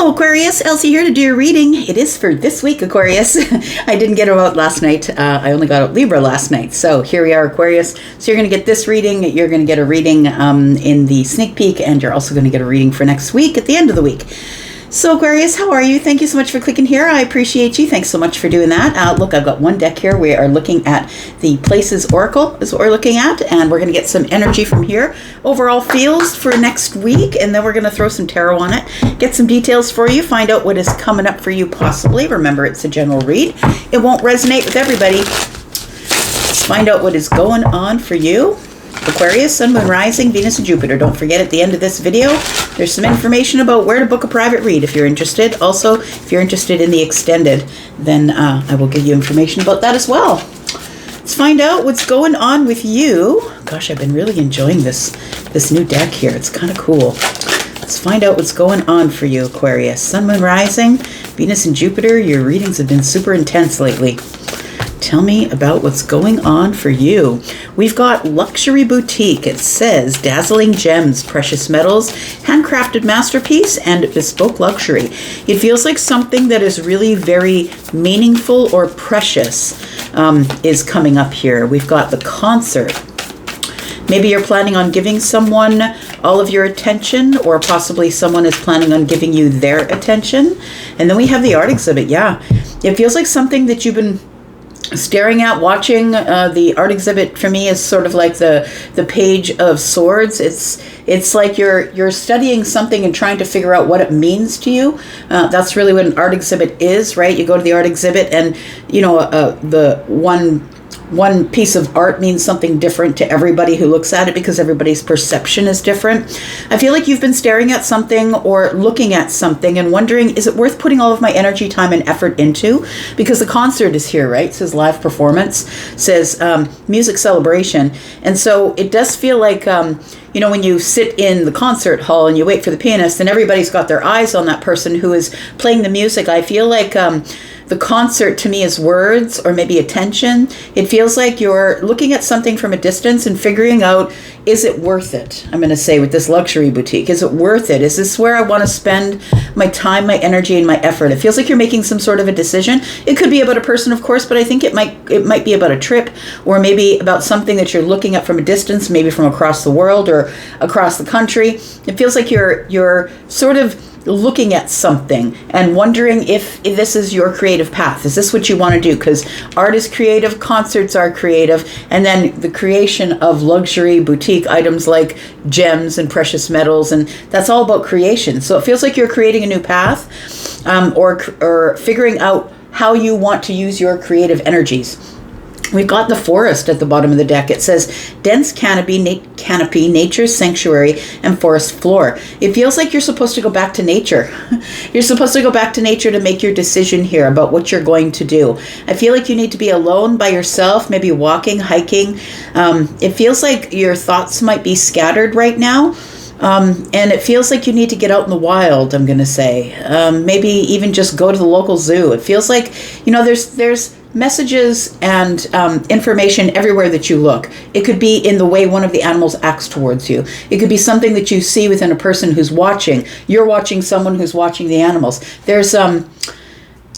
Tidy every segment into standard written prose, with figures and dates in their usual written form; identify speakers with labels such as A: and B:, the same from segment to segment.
A: Hello Aquarius, Elsie here to do your reading. It is for this week, Aquarius. I didn't get it out last night. I only got out Libra last night. So here we are, Aquarius. So you're going to get this reading. You're going to get a reading in the sneak peek, and you're also going to get a reading for next week at the end of the week. So Aquarius, how are you? Thank you so much for clicking here. I appreciate you. Thanks so much for doing that. Look, I've got one deck here. We are looking at the Places Oracle is what we're looking at, and we're going to get some energy from here. Overall feels for next week, and then we're going to throw some tarot on it, get some details for you, find out what is coming up for you possibly. Remember, it's a general read. It won't resonate with everybody. Let's find out what is going on for you. Aquarius, Sun, Moon, Rising, Venus, and Jupiter. Don't forget at the end of this video, there's some information about where to book a private read if you're interested. Also, if you're interested in the extended, then I will give you information about that as well. Let's find out what's going on with you. Gosh, I've been really enjoying this new deck here. It's kind of cool. Let's find out what's going on for you, Aquarius. Sun, Moon, Rising, Venus, and Jupiter. Your readings have been super intense lately. Tell me about what's going on for you. We've got Luxury Boutique. It says dazzling gems, precious metals, handcrafted masterpiece, and bespoke luxury. It feels like something that is really very meaningful or precious is coming up here. We've got the concert. Maybe you're planning on giving someone all of your attention, or possibly someone is planning on giving you their attention. And then we have the art exhibit. Yeah, it feels like something that you've been staring at, watching. The art exhibit for me is sort of like the Page of Swords. It's like you're studying something and trying to figure out what it means to you. That's really what an art exhibit is, right? You go to the art exhibit, and the one piece of art means something different to everybody who looks at it, because everybody's perception is different. I feel like you've been staring at something or looking at something and wondering, is it worth putting all of my energy, time, and effort into? Because the concert is here, right? It says live performance, says music celebration. And so it does feel like, when you sit in the concert hall and you wait for the pianist and everybody's got their eyes on that person who is playing the music, I feel like the concert to me is words or maybe attention. It feels like you're looking at something from a distance and figuring out, is it worth it? I'm going to say with this Luxury Boutique, is it worth it? Is this where I want to spend my time, my energy, and my effort? It feels like you're making some sort of a decision. It could be about a person, of course, but I think it might be about a trip, or maybe about something that you're looking at from a distance, maybe from across the world or across the country. It feels like you're sort of looking at something and wondering if this is your creative path. Is this what you want to do? Because art is creative, concerts are creative, and then the creation of luxury boutique items like gems and precious metals, and that's all about creation. So it feels like you're creating a new path, or figuring out how you want to use your creative energies. We've got the forest at the bottom of the deck. It says dense canopy, nature's sanctuary, and forest floor. It feels like you're supposed to go back to nature. You're supposed to go back to nature to make your decision here about what you're going to do. I feel like you need to be alone by yourself, maybe walking, hiking. It feels like your thoughts might be scattered right now. And it feels like you need to get out in the wild, I'm going to say. Maybe even just go to the local zoo. It feels like, there's messages and information everywhere that you look. It could be in the way one of the animals acts towards you. It could be something that you see within a person who's watching. You're watching someone who's watching the animals. There's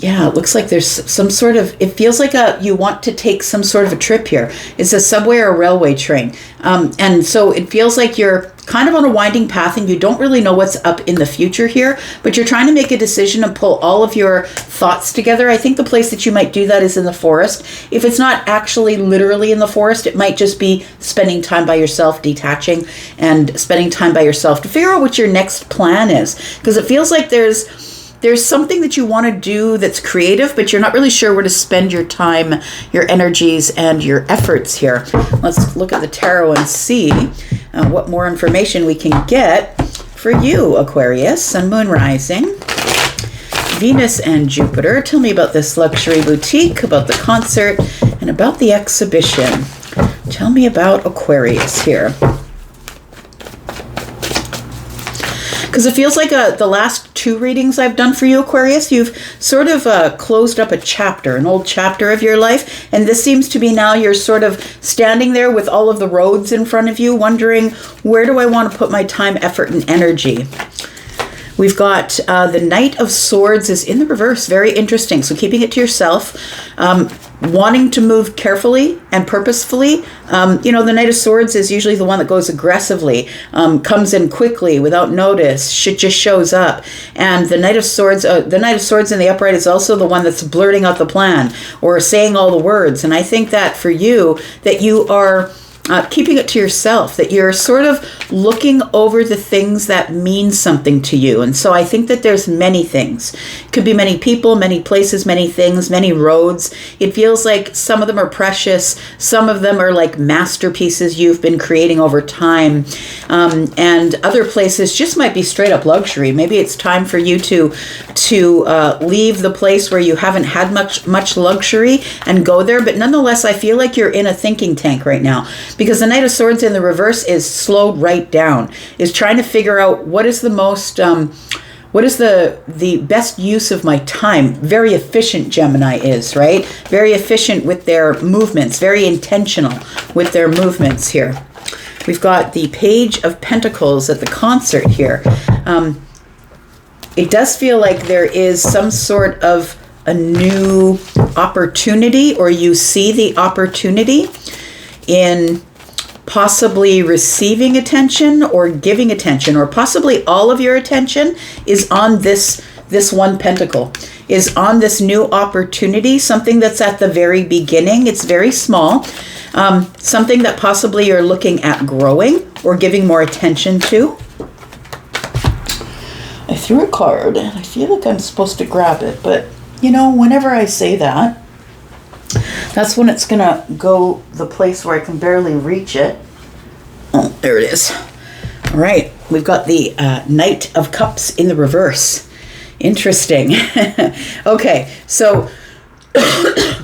A: it looks like there's some sort of, it feels like you want to take some sort of a trip here. It's a subway or a railway train. And so it feels like you're kind of on a winding path and you don't really know what's up in the future here, but you're trying to make a decision and pull all of your thoughts together. I think the place that you might do that is in the forest. If it's not actually literally in the forest, it might just be spending time by yourself, detaching and spending time by yourself to figure out what your next plan is. Because it feels like there's something that you want to do that's creative, but you're not really sure where to spend your time, your energies, and your efforts here. Let's look at the tarot and see what more information we can get for you, Aquarius, Sun, Moon, Rising, Venus, and Jupiter. Tell me about this Luxury Boutique, about the concert, and about the exhibition. Tell me about Aquarius here. Because it feels like the last two readings I've done for you, Aquarius, you've sort of closed up a chapter, an old chapter of your life. And this seems to be now you're sort of standing there with all of the roads in front of you, wondering, where do I want to put my time, effort, and energy? We've got the Knight of Swords is in the reverse. Very interesting. So keeping it to yourself, wanting to move carefully and purposefully. The Knight of Swords is usually the one that goes aggressively, comes in quickly without notice, just shows up. And the Knight of Swords in the upright is also the one that's blurting out the plan or saying all the words. And I think that for you, that you are keeping it to yourself, that you're sort of looking over the things that mean something to you. And so I think that there's many things. It could be many people, many places, many things, many roads. It feels like some of them are precious. Some of them are like masterpieces you've been creating over time. And other places just might be straight up luxury. Maybe it's time for you to leave the place where you haven't had much luxury and go there. But nonetheless, I feel like you're in a thinking tank right now. Because the Knight of Swords in the reverse is slowed right down, is trying to figure out what is the most, what is the best use of my time. Very efficient Gemini is, right? Very efficient with their movements, very intentional with their movements here. We've got the Page of Pentacles at the concert here. It does feel like there is some sort of a new opportunity, or you see the opportunity in possibly receiving attention or giving attention, or possibly all of your attention is on this one pentacle, is on this new opportunity, something that's at the very beginning. It's very small, something that possibly you're looking at growing or giving more attention to. I threw a card and I feel like I'm supposed to grab it, but whenever I say that, that's when it's gonna go the place where I can barely reach it. Oh, there it is. All right, we've got the Knight of Cups in the reverse. Interesting. Okay, so,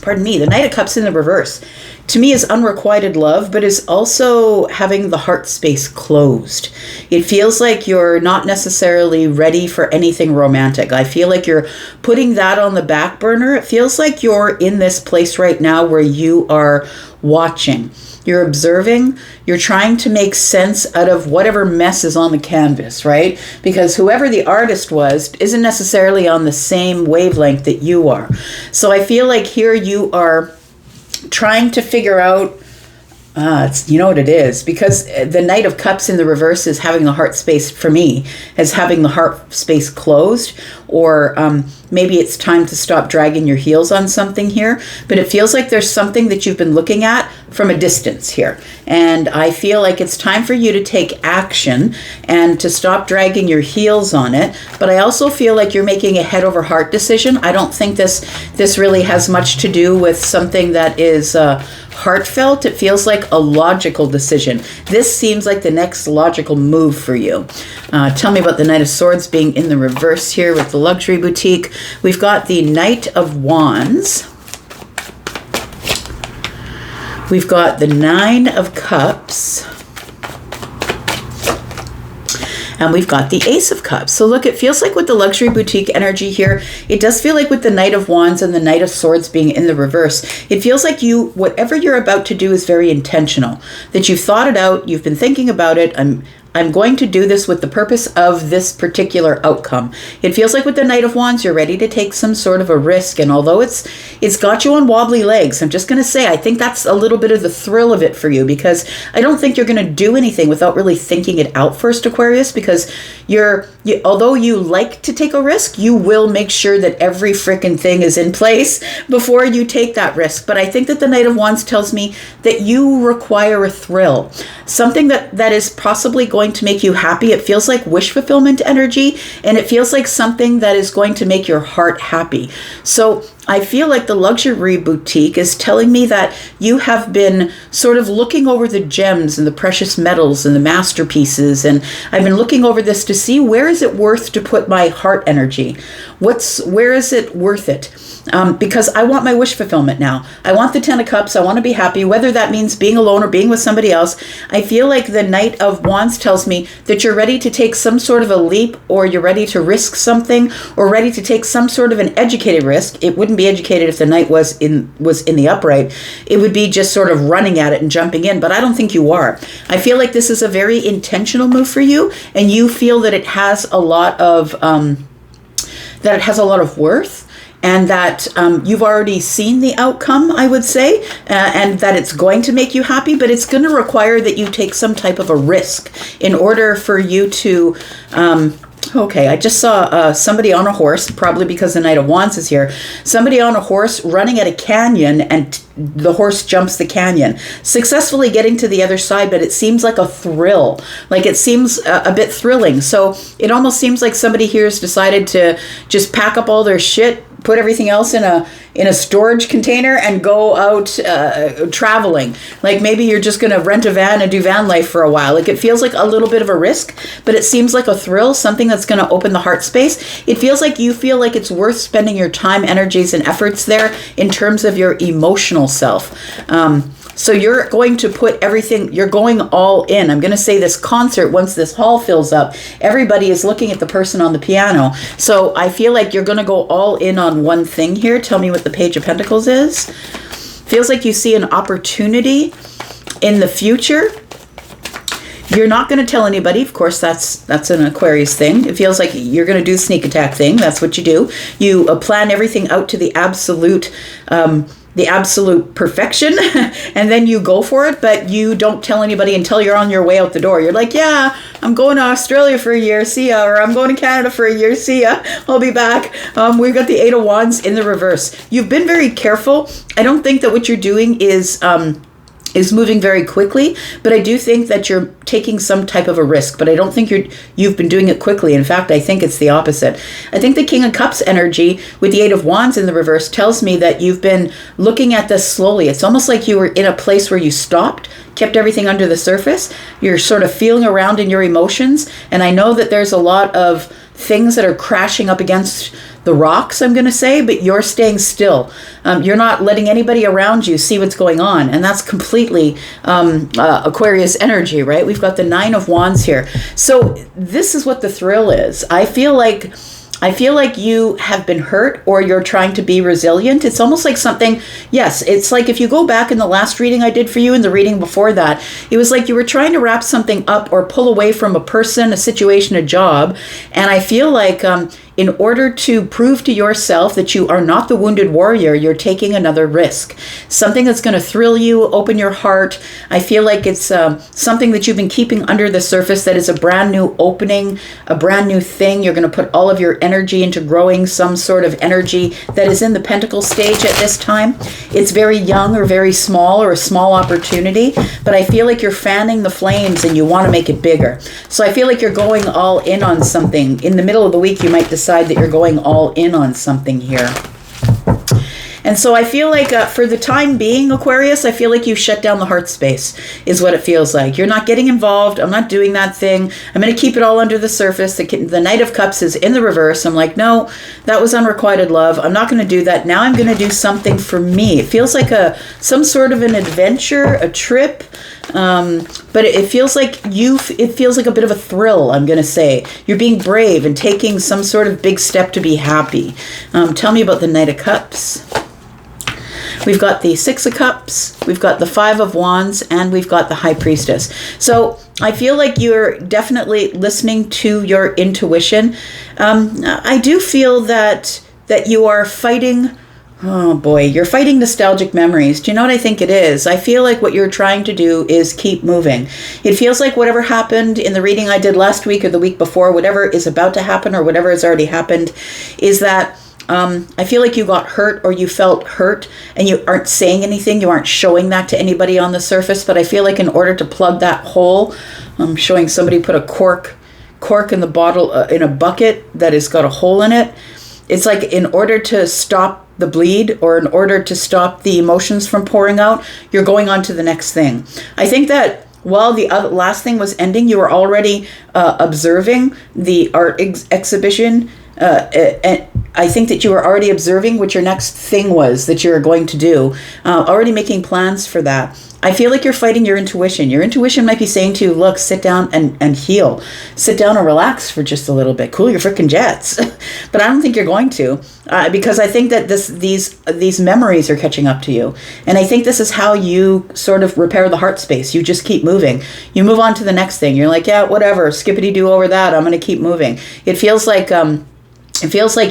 A: pardon me, the Knight of Cups in the reverse, to me, is unrequited love, but is also having the heart space closed. It feels like you're not necessarily ready for anything romantic. I feel like you're putting that on the back burner. It feels like you're in this place right now where you are watching. You're observing. You're trying to make sense out of whatever mess is on the canvas, right? Because whoever the artist was isn't necessarily on the same wavelength that you are. So I feel like here you are trying to figure out, what it is, because the Knight of Cups in the reverse is having the heart space, for me, as having the heart space closed, or maybe it's time to stop dragging your heels on something here, but it feels like there's something that you've been looking at from a distance here. And I feel like it's time for you to take action and to stop dragging your heels on it. But I also feel like you're making a head over heart decision. I don't think this really has much to do with something that is heartfelt. It feels like a logical decision. This seems like the next logical move for you. Tell me about the Knight of Swords being in the reverse here with the luxury boutique. We've got the Knight of Wands. We've got the Nine of Cups. And we've got the Ace of Cups. So look, it feels like with the luxury boutique energy here, it does feel like with the Knight of Wands and the Knight of Swords being in the reverse, it feels like whatever you're about to do is very intentional. That you've thought it out, you've been thinking about it. I'm going to do this with the purpose of this particular outcome. It feels like with the Knight of Wands, you're ready to take some sort of a risk. And although it's got you on wobbly legs, I'm just going to say, I think that's a little bit of the thrill of it for you, because I don't think you're going to do anything without really thinking it out first, Aquarius, because although you like to take a risk, you will make sure that every frickin' thing is in place before you take that risk. But I think that the Knight of Wands tells me that you require a thrill, something that is possibly going to make you happy. It feels like wish fulfillment energy, and it feels like something that is going to make your heart happy. So I feel like the luxury boutique is telling me that you have been sort of looking over the gems and the precious metals and the masterpieces, and I've been looking over this to see, where is it worth to put my heart energy? Where is it worth it? Because I want my wish fulfillment now. I want the Ten of Cups. I want to be happy, whether that means being alone or being with somebody else. I feel like the Knight of Wands tells me that you're ready to take some sort of a leap, or you're ready to risk something, or ready to take some sort of an educated risk. It wouldn't be educated if the knight was in the upright. It would be just sort of running at it and jumping in, but I don't think you are. I feel like this is a very intentional move for you, and you feel that it has a lot of worth, and that you've already seen the outcome, I would say, and that it's going to make you happy, but it's going to require that you take some type of a risk in order for you to... Okay, I just saw somebody on a horse, probably because the Knight of Wands is here, somebody on a horse running at a canyon, and the horse jumps the canyon, successfully getting to the other side, but it seems like a thrill. Like it seems a bit thrilling. So it almost seems like somebody here has decided to just pack up all their shit, put everything else in a storage container, and go out traveling. Like maybe you're just going to rent a van and do van life for a while. Like it feels like a little bit of a risk, but it seems like a thrill, something that's going to open the heart space. It feels like you feel like it's worth spending your time, energies, and efforts there in terms of your emotional self. So you're going to put everything, you're going all in. I'm going to say this concert, once this hall fills up, everybody is looking at the person on the piano. So I feel like you're going to go all in on one thing here. Tell me what the Page of Pentacles is. Feels like you see an opportunity in the future. You're not going to tell anybody. Of course, that's an Aquarius thing. It feels like you're going to do the sneak attack thing. That's what you do. You plan everything out to the absolute perfection, and then you go for it, but you don't tell anybody until you're on your way out the door. You're like, yeah, I'm going to Australia for a year, see ya, or I'm going to Canada for a year, see ya, I'll be back. We've got the Eight of Wands in the reverse. You've been very careful. I don't think that what you're doing is moving very quickly, but I do think that you're taking some type of a risk, but I don't think you've been doing it quickly. In fact, I think it's the opposite. I think the King of Cups energy with the Eight of Wands in the reverse tells me that you've been looking at this slowly. It's almost like you were in a place where you stopped, kept everything under the surface. You're sort of feeling around in your emotions, and I know that there's a lot of things that are crashing up against the rocks, I'm going to say, but you're staying still. You're not letting anybody around you see what's going on, and that's completely Aquarius energy, right? We've got the Nine of Wands here. So this is what the thrill is. I feel like you have been hurt, or you're trying to be resilient. It's almost like something, yes, it's like if you go back in the last reading I did for you and the reading before that, it was like you were trying to wrap something up or pull away from a person, a situation, a job. And I feel like in order to prove to yourself that you are not the wounded warrior, you're taking another risk. Something that's going to thrill you, open your heart. I feel like it's something that you've been keeping under the surface that is a brand new opening, a brand new thing. You're going to put all of your energy into growing some sort of energy that is in the pentacle stage at this time. It's very young or very small, or a small opportunity, but I feel like you're fanning the flames and you want to make it bigger. So I feel like you're going all in on something. In the middle of the week, you might decide that you're going all in on something here. And so I feel like for the time being, Aquarius, I feel like you shut down the heart space is what it feels like. You're not getting involved. I'm not doing that thing. I'm going to keep it all under the surface. The Knight of Cups is in the reverse. I'm like, no, that was unrequited love. I'm not going to do that. Now I'm going to do something for me. It feels like some sort of an adventure, a trip. But it feels like it feels like a bit of a thrill, I'm going to say. You're being brave and taking some sort of big step to be happy. Tell me about the Knight of Cups. We've got the Six of Cups, we've got the Five of Wands, and we've got the High Priestess. So I feel like you're definitely listening to your intuition. I do feel that you are fighting... Oh boy, you're fighting nostalgic memories. Do you know what I think it is? I feel like what you're trying to do is keep moving. It feels like whatever happened in the reading I did last week or the week before, whatever is about to happen or whatever has already happened, is that I feel like you got hurt, or you felt hurt, and you aren't saying anything. You aren't showing that to anybody on the surface. But I feel like in order to plug that hole, I'm showing somebody put a cork in the bottle, in a bucket that has got a hole in it. It's like in order to stop the bleed, or in order to stop the emotions from pouring out, you're going on to the next thing. I think that while the last thing was ending, you were already observing the art exhibition. And I think that you were already observing what your next thing was that you're going to do, already making plans for that. I feel like you're fighting your intuition. Your intuition might be saying to you, look, sit down and heal. Sit down and relax for just a little bit. Cool your freaking jets. but I don't think you're going to, because I think that these memories are catching up to you. And I think this is how you sort of repair the heart space. You just keep moving. You move on to the next thing. You're like, yeah, whatever, skippity-doo over that. I'm going to keep moving. It feels like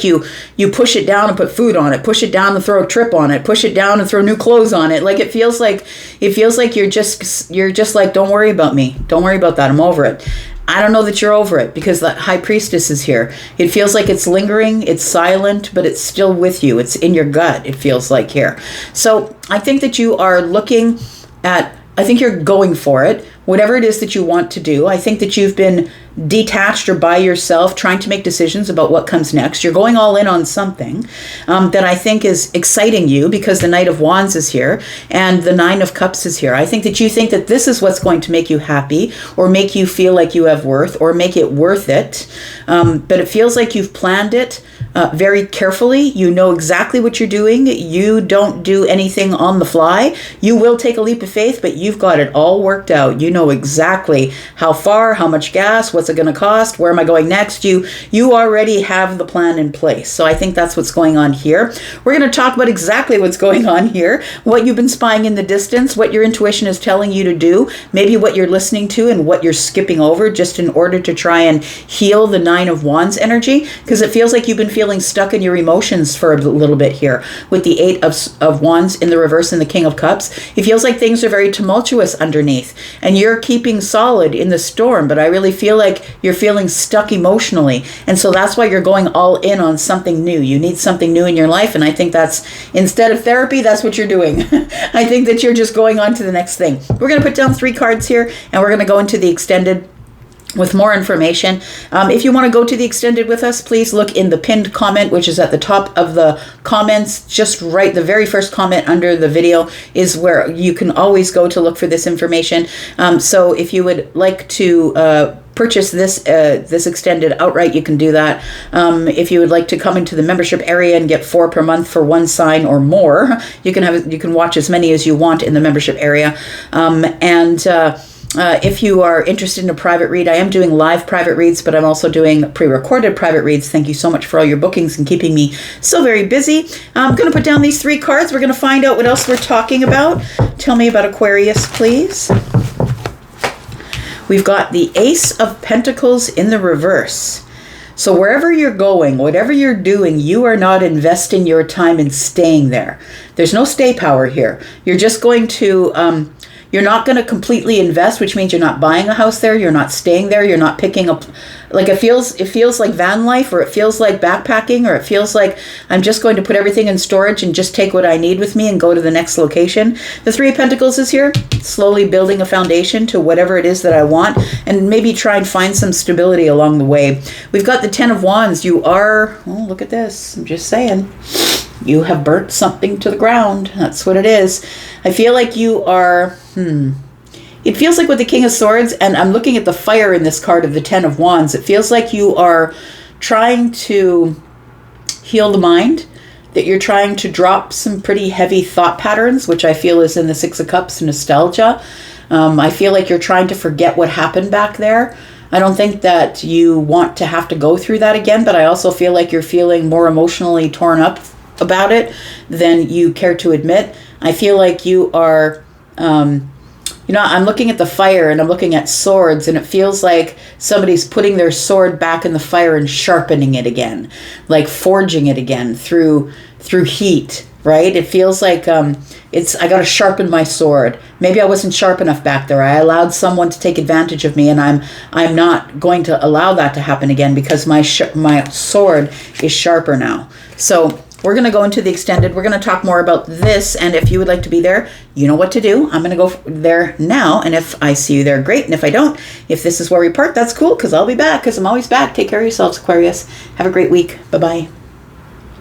A: you push it down and put food on it, push it down and throw a trip on it, push it down and throw new clothes on it. Like it feels like you're just like, don't worry about me. Don't worry about that. I'm over it. I don't know that you're over it, because the High Priestess is here. It feels like it's lingering, it's silent, but it's still with you. It's in your gut, it feels like here. So I think that you are looking at, I think you're going for it, whatever it is that you want to do. I think that you've been detached or by yourself trying to make decisions about what comes next. You're going all in on something that I think is exciting you, because the Knight of Wands is here and the Nine of Cups is here. I think that you think that this is what's going to make you happy, or make you feel like you have worth, or make it worth it. But it feels like you've planned it very carefully. You know exactly what you're doing. You don't do anything on the fly. You will take a leap of faith, but you've got it all worked out. You know exactly how far, how much gas, what's it going to cost, where am I going next. You already have the plan in place. So I think that's what's going on here. We're going to talk about exactly what's going on here, what you've been spying in the distance, what your intuition is telling you to do, maybe what you're listening to and what you're skipping over, just in order to try and heal the Nine of Wands energy, because it feels like you've been feeling stuck in your emotions for a little bit here with the Eight of Wands in the reverse and the King of Cups. It feels like things are very tumultuous underneath and you're keeping solid in the storm, but I really feel like you're feeling stuck emotionally. And so that's why you're going all in on something new. You need something new in your life. And I think that's, instead of therapy, that's what you're doing. I think that you're just going on to the next thing. We're going to put down 3 cards here and we're going to go into the extended with more information. If you want to go to the extended with us, please look in the pinned comment, which is at the top of the comments. Just right, the very first comment under the video is where you can always go to look for this information. So if you would like to purchase this extended outright, you can do that. If you would like to come into the membership area and get 4 per month for 1 sign or more, you can watch as many as you want in the membership area. If you are interested in a private read, I am doing live private reads, but I'm also doing pre-recorded private reads. Thank you so much for all your bookings and keeping me so very busy. I'm going to put down these 3 cards. We're going to find out what else we're talking about. Tell me about Aquarius, please. We've got the Ace of Pentacles in the reverse. So wherever you're going, whatever you're doing, you are not investing your time in staying there. There's no stay power here. You're just going to... You're not going to completely invest, which means you're not buying a house there. You're not staying there. You're not picking up, like it feels like van life, or it feels like backpacking, or it feels like I'm just going to put everything in storage and just take what I need with me and go to the next location. The 3 of Pentacles is here, slowly building a foundation to whatever it is that I want, and maybe try and find some stability along the way. We've got the 10 of Wands. You are, oh, look at this. I'm just saying. You have burnt something to the ground. That's what it is. I feel like you are, It feels like with the King of Swords, and I'm looking at the fire in this card of the 10 of Wands, it feels like you are trying to heal the mind, that you're trying to drop some pretty heavy thought patterns, which I feel is in the 6 of Cups, nostalgia. I feel like you're trying to forget what happened back there. I don't think that you want to have to go through that again, but I also feel like you're feeling more emotionally torn up about it than you care to admit. I feel like you are, I'm looking at the fire and I'm looking at swords, and it feels like somebody's putting their sword back in the fire and sharpening it again, like forging it again through heat, right? It feels like I got to sharpen my sword. Maybe I wasn't sharp enough back there. I allowed someone to take advantage of me, and I'm not going to allow that to happen again, because my sword is sharper now. So we're going to go into the extended. We're going to talk more about this, and if you would like to be there, you know what to do. I'm going to go there now, and if I see you there, great. And if I don't, if this is where we part, that's cool, because I'll be back, because I'm always back. Take care of yourselves, Aquarius. Have a great week. Bye-bye.